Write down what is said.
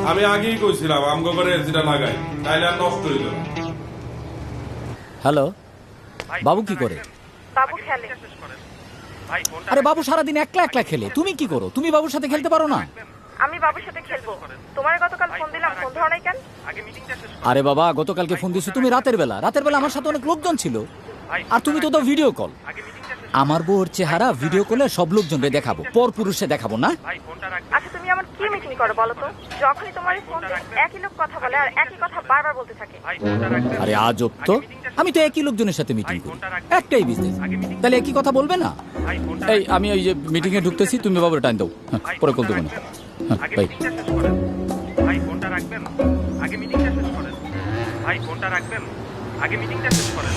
আমি আগেই কইছিলাম আমগো করে এসিটা লাগাই, তাইলে আর নষ্ট হইল না। হ্যালো, বাবু কি করে? বাবু খেলে। আরে বাবু সারাদিন একলা একলা খেলে, তুমি কি করো? তুমি বাবুর সাথে খেলতে পারো না? আমি বাবুর সাথে খেলবো। তোমার গতকাল ফোন দিলাম, ফোন ধরো নাই কেন? আরে বাবা, গতকালকে ফোন দিছো তুমি রাতের বেলা। রাতের বেলা আমার সাথে অনেক লোকজন ছিল, আর তুমি তো দাও ভিডিও কল। আমার বউর চেহারা ভিডিও কলে সব লোকজনকে দেখাবো, পর পুরুষে দেখাবো না? আচ্ছা তুমি আমার কি মিটিং করো বলো তো? যখনই তোমার ফোন একই লোক কথা বলে আর একই কথা বারবার বলতে থাকে। আরে আজব তো, আমি তো একই লোকজনের সাথে মিটিং করি, একটাই বিজনেস, তাহলে একই কথা বলবে না? এই আমি ওই যে মিটিং এ ঢুকতেছি, তুমি বাবুর টাইম দাও, পরে কল দেবো না। বাই। ভাই ফোনটা রাখবেন, আগে মিটিংটা শেষ করেন। ভাই ফোনটা রাখবেন, আগে মিটিংটা শেষ করেন।